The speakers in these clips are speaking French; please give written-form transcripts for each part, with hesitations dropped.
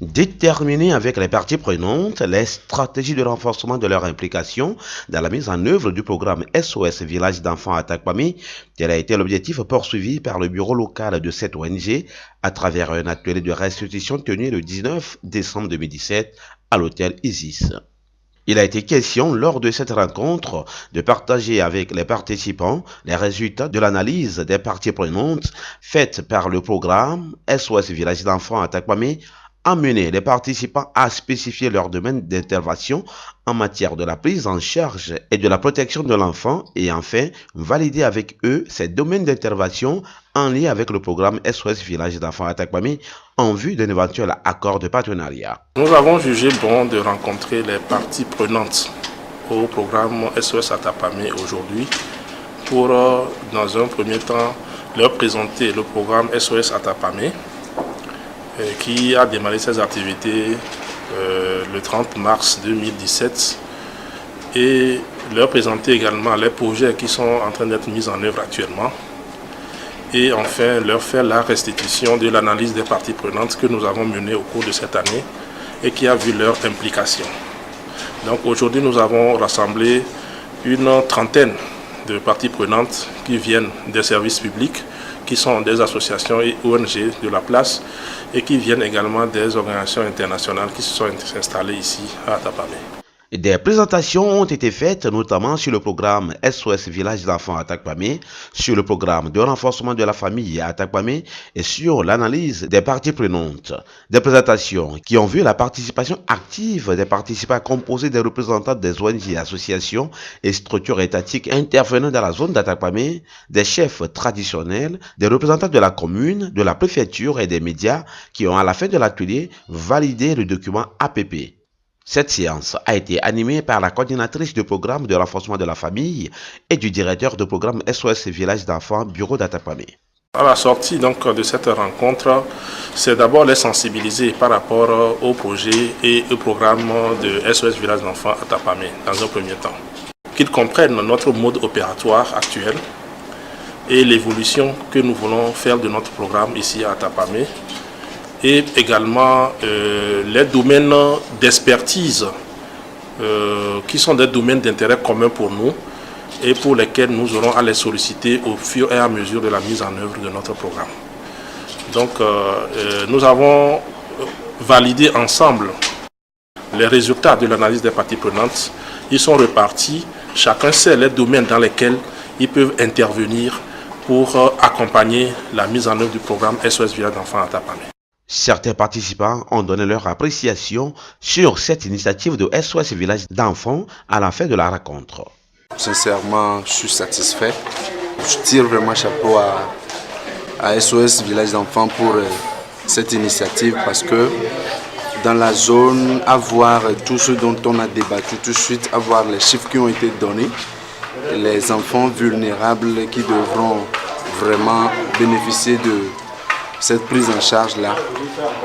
Déterminer avec les parties prenantes les stratégies de renforcement de leur implication dans la mise en œuvre du programme SOS Village d'enfants à Takwame, tel a été l'objectif poursuivi par le bureau local de cette ONG à travers un atelier de restitution tenu le 19 décembre 2017 à l'hôtel Isis. Il a été question lors de cette rencontre de partager avec les participants les résultats de l'analyse des parties prenantes faite par le programme SOS Village d'enfants à Takwame, amener les participants à spécifier leur domaine d'intervention en matière de la prise en charge et de la protection de l'enfant et enfin valider avec eux ces domaines d'intervention en lien avec le programme SOS Village d'enfants à Takwame en vue d'un éventuel accord de partenariat. Nous avons jugé bon de rencontrer les parties prenantes au programme SOS à Takwame aujourd'hui pour, dans un premier temps, leur présenter le programme SOS à Takwame qui a démarré ses activités le 30 mars 2017 et leur présenter également les projets qui sont en train d'être mis en œuvre actuellement et enfin leur faire la restitution de l'analyse des parties prenantes que nous avons menée au cours de cette année et qui a vu leur implication. Donc aujourd'hui nous avons rassemblé une trentaine de parties prenantes qui viennent des services publics, qui sont des associations et ONG de la place et qui viennent également des organisations internationales qui se sont installées ici à Takwame. Des présentations ont été faites notamment sur le programme SOS Village d'enfants à Takwame, sur le programme de renforcement de la famille à Takwame et sur l'analyse des parties prenantes. Des présentations qui ont vu la participation active des participants composés des représentants des ONG, associations et structures étatiques intervenant dans la zone d'Atakwame, des chefs traditionnels, des représentants de la commune, de la préfecture et des médias qui ont à la fin de l'atelier validé le document APP. Cette séance a été animée par la coordinatrice du programme de renforcement de la famille et du directeur du programme SOS Village d'enfants, bureau d'Atakwame. À la sortie donc de cette rencontre, c'est d'abord les sensibiliser par rapport au projet et au programme de SOS Village d'enfants à Takwame dans un premier temps. Qu'ils comprennent notre mode opératoire actuel et l'évolution que nous voulons faire de notre programme ici à Takwame. Et également les domaines d'expertise qui sont des domaines d'intérêt commun pour nous et pour lesquels nous aurons à les solliciter au fur et à mesure de la mise en œuvre de notre programme. Donc nous avons validé ensemble les résultats de l'analyse des parties prenantes. Ils sont repartis, chacun sait les domaines dans lesquels ils peuvent intervenir pour accompagner la mise en œuvre du programme SOS Village d'enfants à Takwame. Certains participants ont donné leur appréciation sur cette initiative de SOS Village d'enfants à la fin de la rencontre. Sincèrement, je suis satisfait. Je tire vraiment chapeau à SOS Village d'enfants pour cette initiative parce que dans la zone, avoir tout ce dont on a débattu tout de suite, avoir les chiffres qui ont été donnés, les enfants vulnérables qui devront vraiment bénéficier de cette prise en charge là,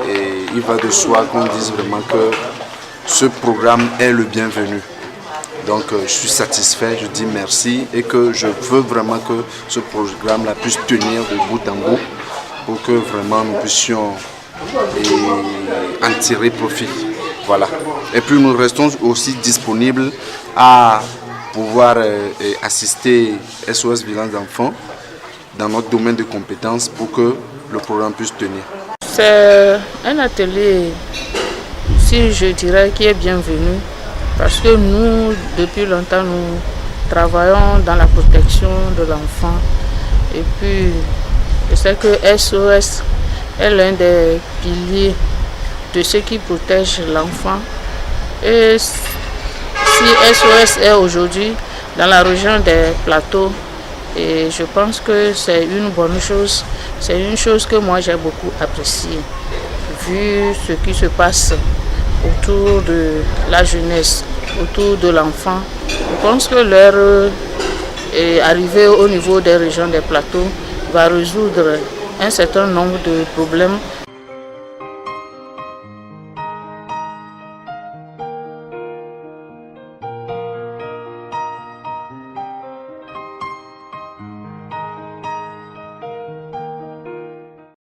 et il va de soi qu'on dise vraiment que ce programme est le bienvenu. Donc je suis satisfait, je dis merci et que je veux vraiment que ce programme là puisse tenir de bout en bout pour que vraiment nous puissions en tirer profit. Voilà. Et puis nous restons aussi disponibles à pouvoir assister SOS Village d'enfants dans notre domaine de compétences pour que le programme puisse tenir. C'est un atelier, si je dirais, qui est bienvenu parce que nous, depuis longtemps, nous travaillons dans la protection de l'enfant et puis je sais que SOS est l'un des piliers de ceux qui protègent l'enfant et si SOS est aujourd'hui dans la région des plateaux, et je pense que c'est une bonne chose, c'est une chose que moi j'ai beaucoup appréciée. Vu ce qui se passe autour de la jeunesse, autour de l'enfant, je pense que leur arrivée au niveau des régions des plateaux va résoudre un certain nombre de problèmes